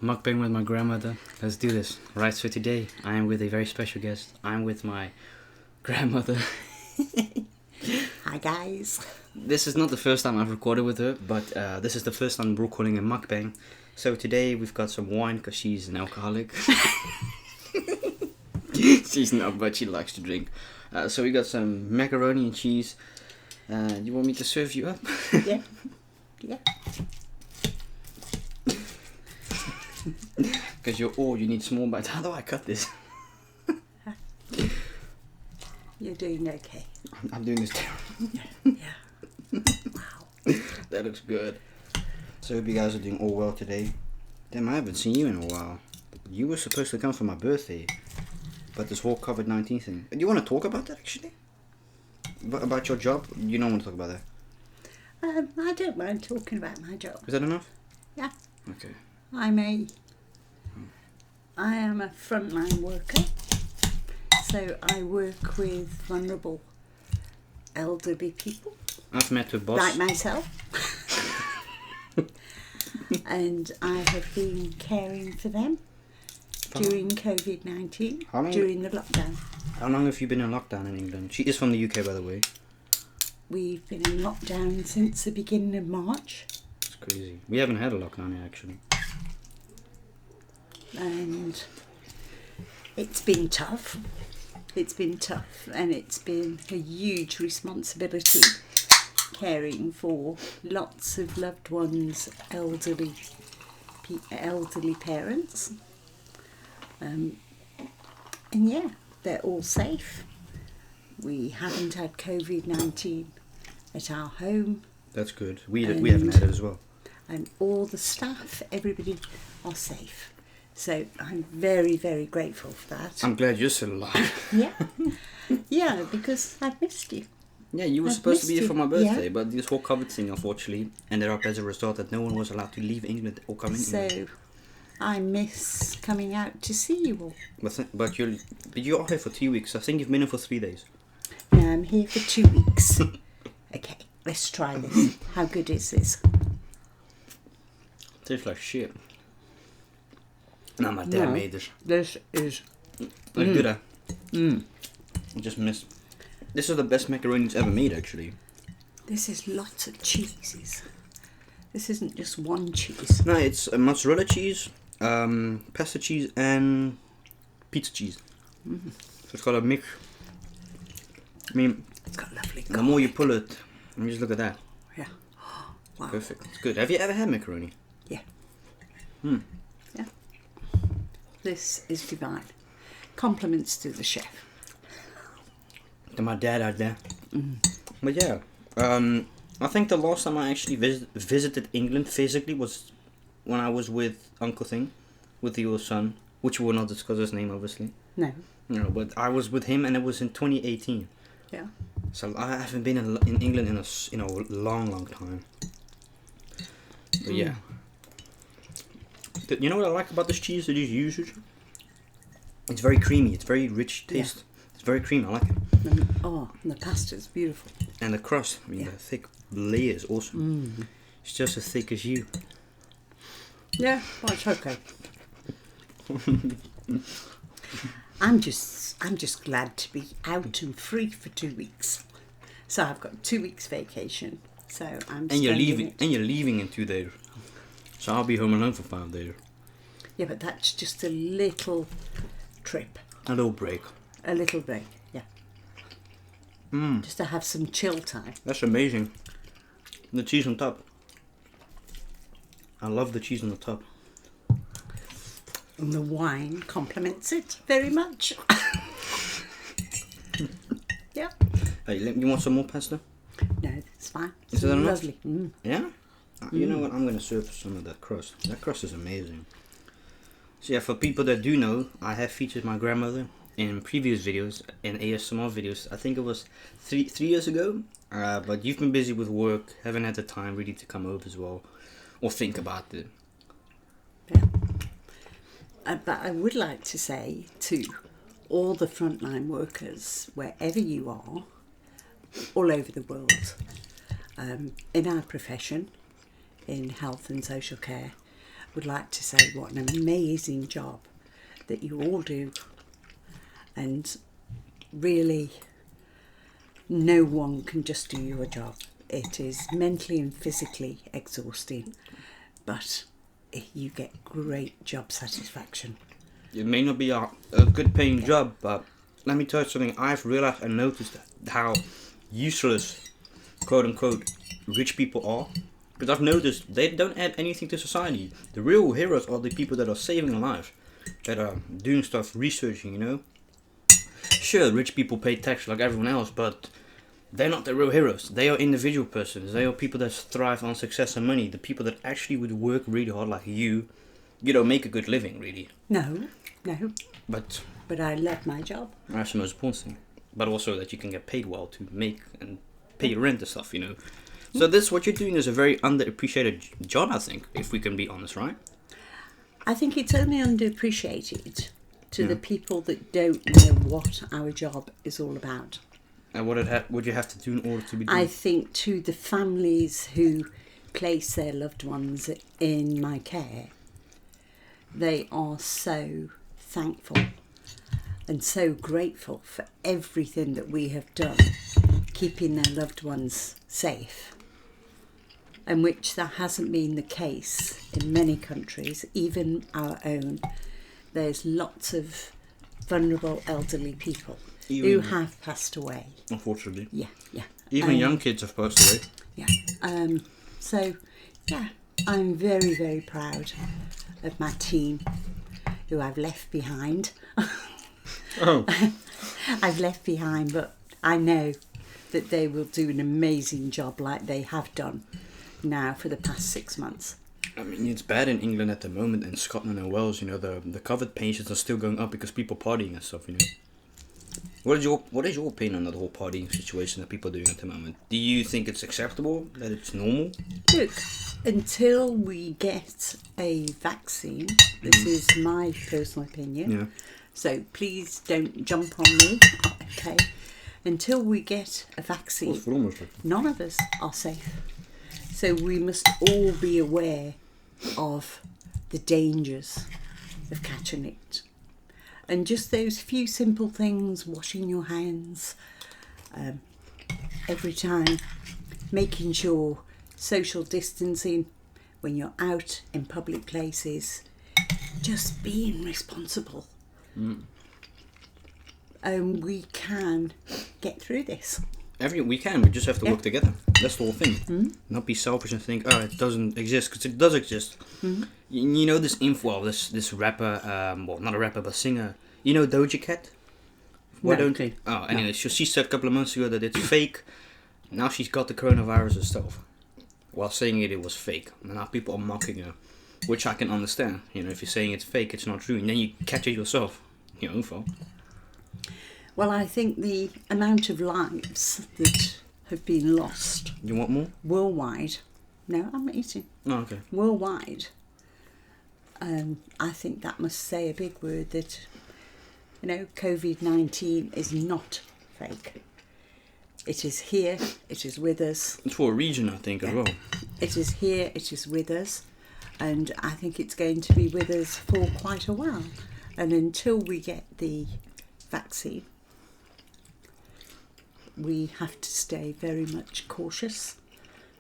Mukbang with my grandmother. Let's do this. Right, so today I am with a very special guest. I'm with my grandmother. Hi guys. This is not the first time I've recorded with her, but this is the first time we're recording a mukbang. So today we've got some wine because she's an alcoholic. She's not, but she likes to drink. So we got some macaroni and cheese. You want me to serve you up? Yeah. Yeah. Because you're old, you need small bites. How do I cut this? You're doing okay. I'm doing this terrible. Yeah. Wow. That looks good. So I hope you guys are doing all well today. Damn, I haven't seen you in a while. You were supposed to come for my birthday, but this whole COVID-19 thing. Do you want to talk about that actually? About your job? You don't want to talk about that? I don't mind talking about my job. Is that enough? Yeah. Okay. I am a frontline worker. So I work with vulnerable elderly people. I've met her boss. Like myself. And I have been caring for them during COVID-19, during the lockdown. How long have you been in lockdown in England? She is from the UK, by the way. We've been in lockdown since the beginning of March. It's crazy. We haven't had a lockdown yet, actually. And it's been tough. It's been tough, and it's been a huge responsibility caring for lots of loved ones, elderly parents. And yeah, they're all safe. We haven't had COVID-19 at our home. That's good. We haven't had it as well. And all the staff, everybody are safe. So I'm very, very grateful for that. I'm glad you're still alive. Yeah. Yeah, because I've missed you. Yeah, you were I've supposed to be missed here for you. my birthday, Yeah. but this whole COVID thing, unfortunately, ended up as a result that no one was allowed to leave England or come in England. So I miss coming out to see you all. But you're here for 2 weeks. I think you've been here for 3 days. Now I'm here for 2 weeks. Okay, let's try this. How good is this? Tastes like shit. No, my dad made this. This is... Like good, I just missed. This is the best macaroni ever made, actually. This is lots of cheeses. This isn't just one cheese. No, it's mozzarella cheese, pasta cheese, and pizza cheese. So it's got a mix. I mean, It's got lovely the more you pull it, and just look at that. Yeah. Wow. Perfect. It's good. Have you ever had macaroni? Yeah. Hmm. Yeah. This is divine. Compliments to the chef. To my dad out there. But yeah, I think the last time I actually visited England physically was when I was with Uncle Thing, with your son, which we will not discuss his name, obviously. No. No, but I was with him, and it was in 2018. Yeah. So I haven't been in England in a long time. But yeah. You know what I like about this cheese that you use? It's very creamy. It's very rich taste. Yeah. It's very creamy. I like it. And the pasta's beautiful. And the crust, I mean, the thick layer is awesome. It's just as thick as you. Yeah, well, it's okay. I'm just glad to be out and free for 2 weeks. So I've got 2 weeks vacation. So I'm. And you're leaving in 2 days. So I'll be home alone for 5 days. Yeah, but that's just a little trip. A little break. A little break. Yeah. Just to have some chill time. That's amazing. The cheese on top. I love the cheese on the top. And the wine complements it very much. Yeah. Hey, you want some more pasta? No, it's fine. Is that enough? Lovely. Yeah? You know what? I'm going to serve some of that crust. That crust is amazing. So yeah, for people that do know, I have featured my grandmother in previous videos, in ASMR videos. I think it was three years ago. But you've been busy with work, haven't had the time really to come over as well, or think about it. Yeah. But I would like to say to all the frontline workers, wherever you are, all over the world, in our profession, in health and social care, would like to say what an amazing job that you all do. And really, no one can just do your job. It is mentally and physically exhausting, but you get great job satisfaction. It may not be a good paying job, but let me tell you something. I've realized and noticed how useless, quote unquote, rich people are. Because I've noticed they don't add anything to society. The real heroes are the people that are saving lives, that are doing stuff, researching, you know. Sure, rich people pay tax like everyone else, but they're not the real heroes. They are individual persons. They are people that thrive on success and money. The people that actually would work really hard like you know, make a good living, really. No. But I love my job. That's the most important thing. But also that you can get paid well to make and pay your rent and stuff, you know. So this, what you're doing is a very underappreciated job, I think, if we can be honest, right? I think it's only underappreciated to the people that don't know what our job is all about. And what would you have to do in order to be doing? I think to the families who place their loved ones in my care, they are so thankful and so grateful for everything that we have done, keeping their loved ones safe, and which that hasn't been the case in many countries, even our own. There's lots of vulnerable elderly people who have passed away. Unfortunately. Yeah. Even young kids have passed away. Yeah. So, I'm very, very proud of my team who I've left behind. Oh. I've left behind, but I know that they will do an amazing job like they have done now for the past 6 months. I mean, it's bad in England at the moment, and Scotland and Wales, you know, the COVID patients are still going up because people partying and stuff, you know. What is your opinion on that whole partying situation that people are doing at the moment? Do you think it's acceptable, that it's normal? Look, until we get a vaccine, this is my personal opinion, Yeah. so please don't jump on me, okay? Until we get a vaccine, none of us are safe. So we must all be aware of the dangers of catching it. And just those few simple things, washing your hands every time, making sure social distancing when you're out in public places, just being responsible. And we can get through this. We just have to work together. That's the whole thing. Not be selfish and think, oh, it doesn't exist, because it does exist. You know this this rapper, well, not a rapper, but singer. You know Doja Cat? Anyway, she said a couple of months ago that it's fake. Now she's got the coronavirus herself, while saying it was fake. And now people are mocking her, which I can understand. You know, if you're saying it's fake, it's not true, and then you catch it yourself. Your own fault. Well, I think the amount of lives that have been lost. You want more? Worldwide. No, I'm eating. Oh, okay. Worldwide. I think that must say a big word that, you know, COVID-19 is not fake. It is here. It is with us. It's for a reason, I think, as well. It is here. It is with us. And I think it's going to be with us for quite a while. And until we get the vaccine, we have to stay very much cautious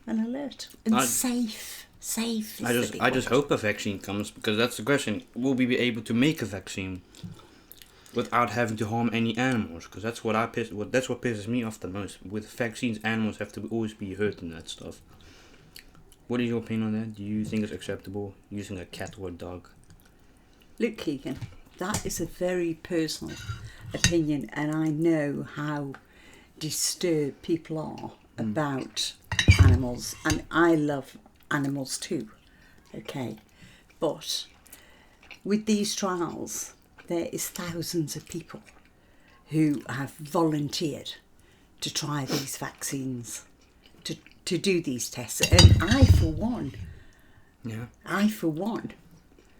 and alert and safe. I just hope a vaccine comes, because that's the question. Will we be able to make a vaccine without having to harm any animals? Because that's what pisses me off the most. With vaccines, animals have to always be hurt and that stuff. What is your opinion on that? Do you think it's acceptable using a cat or a dog? Look, Keegan, that is a very personal opinion, and I know how disturbed people are about animals, and I love animals too, okay? But with these trials, there is thousands of people who have volunteered to try these vaccines, to do these tests, and I for one,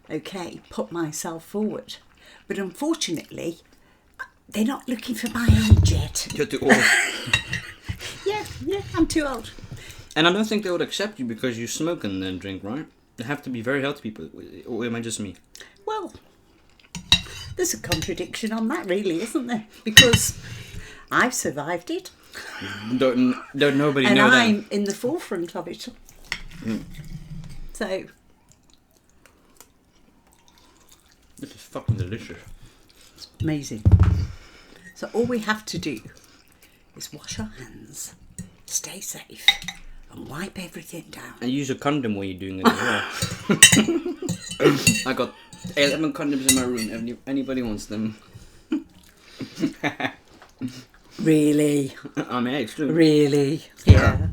okay, put myself forward. But unfortunately, they're not looking for my age yet. You're too old. Yeah, I'm too old. And I don't think they would accept you because you smoke and then drink, right? They have to be very healthy people, or am I just me? Well, there's a contradiction on that, really, isn't there? Because I've survived it. Don't nobody and know I'm that. in the forefront of it. So This is fucking delicious. it's amazing. So all we have to do is wash our hands, stay safe, and wipe everything down. And use a condom while you're doing it as well. I got 11 condoms in my room. Anybody wants them? Really? I'm eggs too. Really? Yeah.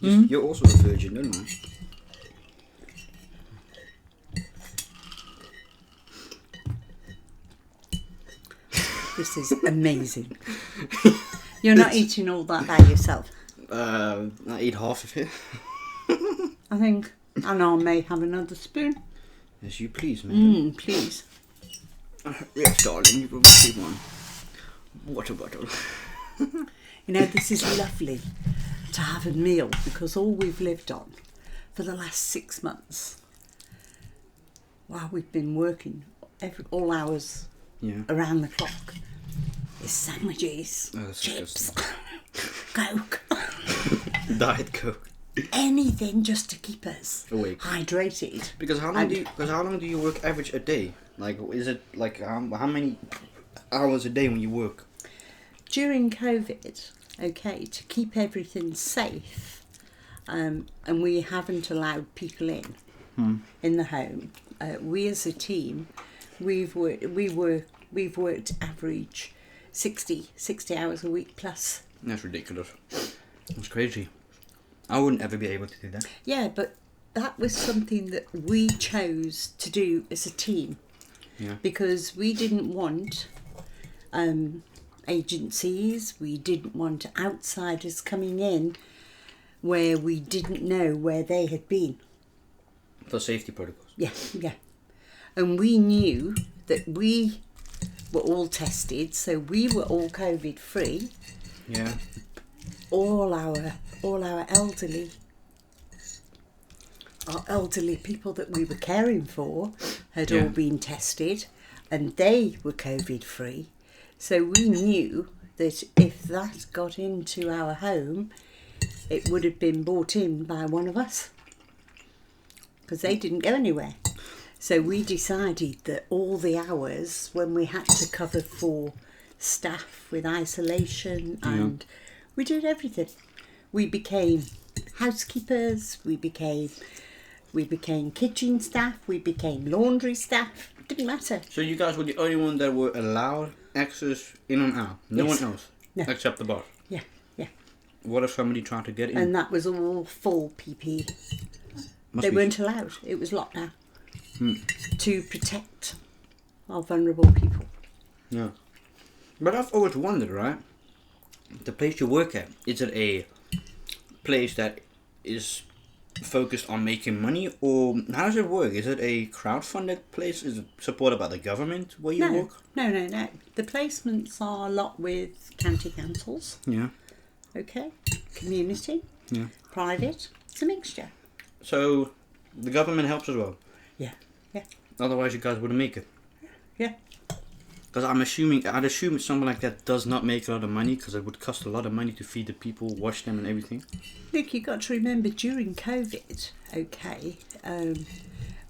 You're also a virgin, don't you? This is amazing. You're not eating all that by yourself. I eat half of it. I think Anna may have another spoon. As you please, man. Please. Yes, darling, you will receive one. Water bottle. You know, this is lovely to have a meal because all we've lived on for the last 6 months, while we've been working all hours around the clock, is sandwiches, chips, Coke, Diet Coke. anything just to keep us awake, hydrated. Because how long do you work average a day? Like, is it like how many hours a day when you work? During COVID, okay, to keep everything safe, and we haven't allowed people in the home. We as a team, we've worked average 60 hours a week plus. That's ridiculous. That's crazy. I wouldn't ever be able to do that. Yeah, but that was something that we chose to do as a team. Yeah. Because we didn't want agencies, we didn't want outsiders coming in where we didn't know where they had been. For safety protocols. Yeah. And we knew that we were all tested, so we were all COVID free. Yeah. All our elderly people that we were caring for had all been tested, and they were COVID free. So we knew that if that got into our home, it would have been brought in by one of us, because they didn't go anywhere. So we decided that all the hours when we had to cover for staff with isolation, and we did everything. We became housekeepers, we became kitchen staff, we became laundry staff. It didn't matter. So you guys were the only one that were allowed access in and out. No one else. No. Except the boss. Yeah. What if somebody tried to get in? And that was all full PPE. They weren't allowed. It was locked down to protect our vulnerable people. Yeah. But I've always wondered, right? The place you work at, is it a place that is focused on making money, or how does it work? Is it a crowdfunded place? Is it supported by the government where you work? No. The placements are a lot with county councils. Yeah. Okay. Community. Yeah. Private. It's a mixture. So the government helps as well. Yeah. Otherwise, you guys wouldn't make it. Yeah. Because I'd assume something like that does not make a lot of money, because it would cost a lot of money to feed the people, wash them and everything. Look, you've got to remember, during COVID, okay,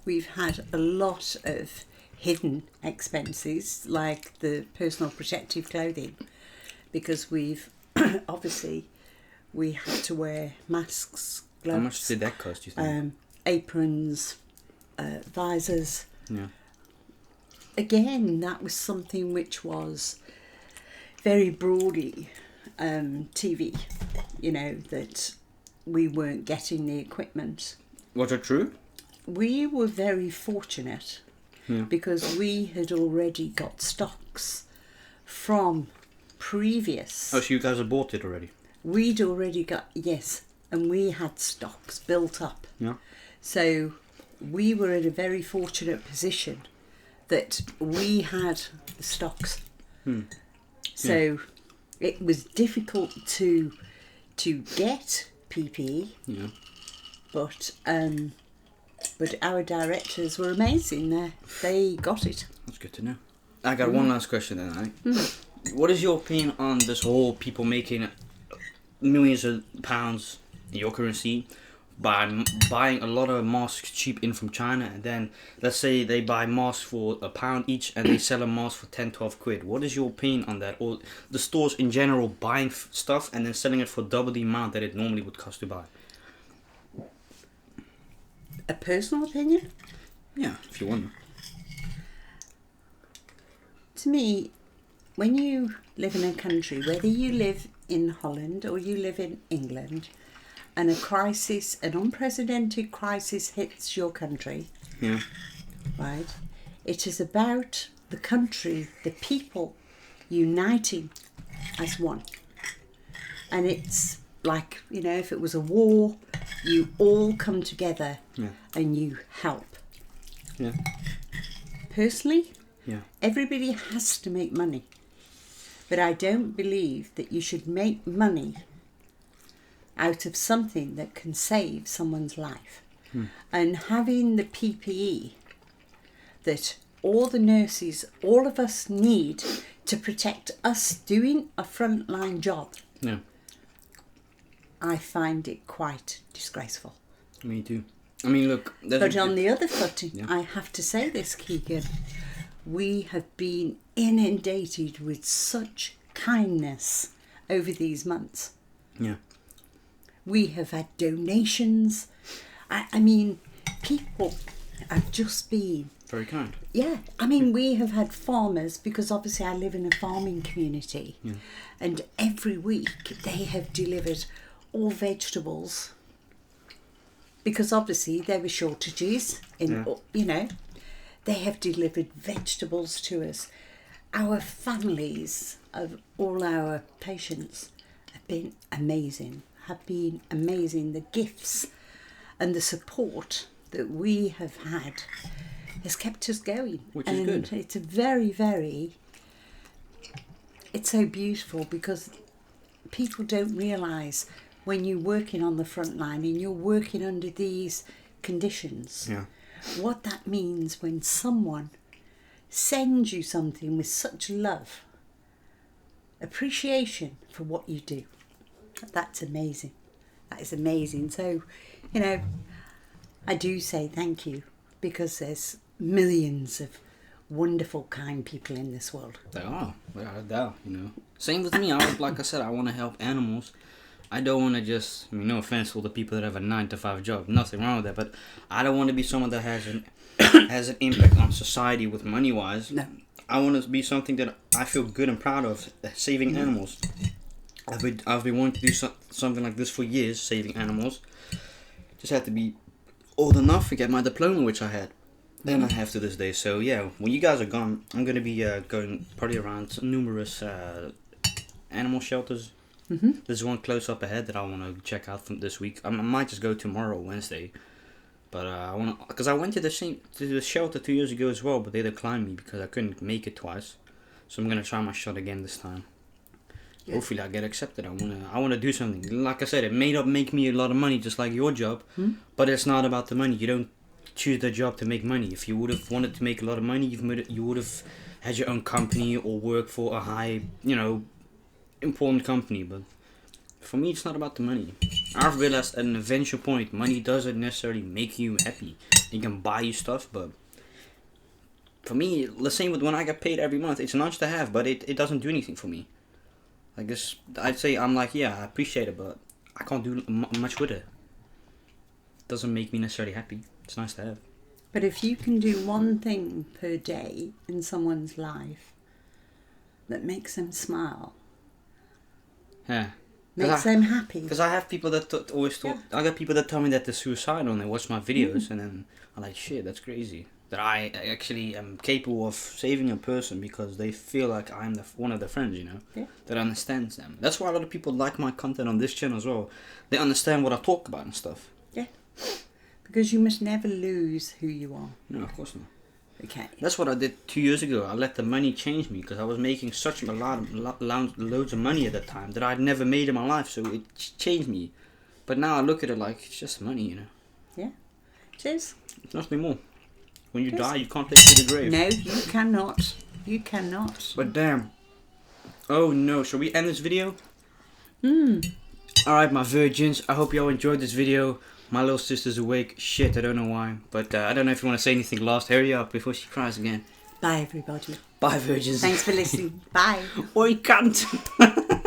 we've had a lot of hidden expenses, like the personal protective clothing, because we've, obviously, we had to wear masks, gloves. How much did that cost, you think? Aprons, visors. Yeah. Again, that was something which was very broadly TV, that we weren't getting the equipment. Was it true? We were very fortunate because we had already got stocks from previous. Oh, so you guys have bought it already? We'd already got, yes, and we had stocks built up. Yeah. So we were in a very fortunate position that we had the stocks. So it was difficult to get PPE, but But our directors were amazing. They got it. That's good to know. I got one last question then. What is your opinion on this whole people making millions of pounds in your currency by buying a lot of masks cheap in from China, and then let's say they buy masks for £1 each and they sell a mask for 10-12 quid? What is your opinion on that? Or the stores in general buying stuff and then selling it for double the amount that it normally would cost to buy? A personal opinion? Yeah, if you want. To me, when you live in a country, whether you live in Holland or you live in England, and a crisis, an unprecedented crisis hits your country, yeah, right? It is about the country, the people uniting as one. And it's like, if it was a war, you all come together and you help. Yeah. Personally, yeah, everybody has to make money. But I don't believe that you should make money out of something that can save someone's life. And having the PPE that all the nurses, all of us need to protect us doing a frontline job, yeah, I find it quite disgraceful. me too. I mean, look. But on the other footing, I have to say this, Keegan, we have been inundated with such kindness over these months. Yeah. We have had donations. I mean, people have just been... Very kind. Yeah. I mean, we have had farmers, because obviously I live in a farming community. Yeah. And every week they have delivered all vegetables. Because obviously there were shortages in, they have delivered vegetables to us. Our families of all our patients have been amazing. The gifts and the support that we have had has kept us going. Which is good. It's a very, very... It's so beautiful, because people don't realise when you're working on the front line and you're working under these conditions, what that means when someone sends you something with such love, appreciation for what you do. That's amazing. That is amazing. So, I do say thank you, because there's millions of wonderful, kind people in this world. There are, without a doubt, Same with me. Like I said, I want to help animals. I don't want to just, no offense to all the people that have a 9-to-5 job, nothing wrong with that, but I don't want to be someone that has an impact on society with money-wise. No. I want to be something that I feel good and proud of, saving animals. I've been wanting to do something like this for years, saving animals. Just had to be old enough to get my diploma, which I had. Then I have to this day. So yeah, when you guys are gone, I'm going to be going probably around numerous animal shelters. There's one close up ahead that I want to check out from this week. I might just go tomorrow, Wednesday. But I want to, because I went to the shelter 2 years ago as well, but they declined me because I couldn't make it twice. So I'm going to try my shot again this time. Yeah. Hopefully I get accepted. I want to do something. Like I said, it may not make me a lot of money, just like your job, but it's not about the money. You don't choose the job to make money. If you would have wanted to make a lot of money, you would have had your own company or work for a high, important company. But for me, it's not about the money. I've realized at an eventual point, money doesn't necessarily make you happy. It can buy you stuff, but for me, the same with when I get paid every month. It's nice to have, but it doesn't do anything for me. I guess I'd say I'm like, yeah, I appreciate it, but I can't do much with it. It doesn't make me necessarily happy. It's nice to have. But if you can do one thing per day in someone's life that makes them smile, makes them happy. Because I have people that always talk. I got people that tell me that they're suicidal and they watch my videos, and then I'm like, shit, that's crazy. That I actually am capable of saving a person because they feel like I'm one of their friends, that understands them. That's why a lot of people like my content on this channel as well. They understand what I talk about and stuff. Yeah. Because you must never lose who you are. No, of course not. Okay. That's what I did 2 years ago. I let the money change me because I was making such loads of money at that time that I'd never made in my life. So it changed me. But now I look at it like it's just money, Yeah. It is. Nothing more. When you Yes. die, you can't take it to the grave. No, you cannot. You cannot. But damn. Oh no, shall we end this video? Mm. Alright, my virgins, I hope you all enjoyed this video. My little sister's awake. Shit, I don't know why. But I don't know if you want to say anything last. Hurry up before she cries again. Bye, everybody. Bye, virgins. Thanks for listening. Bye. Oi, cunt.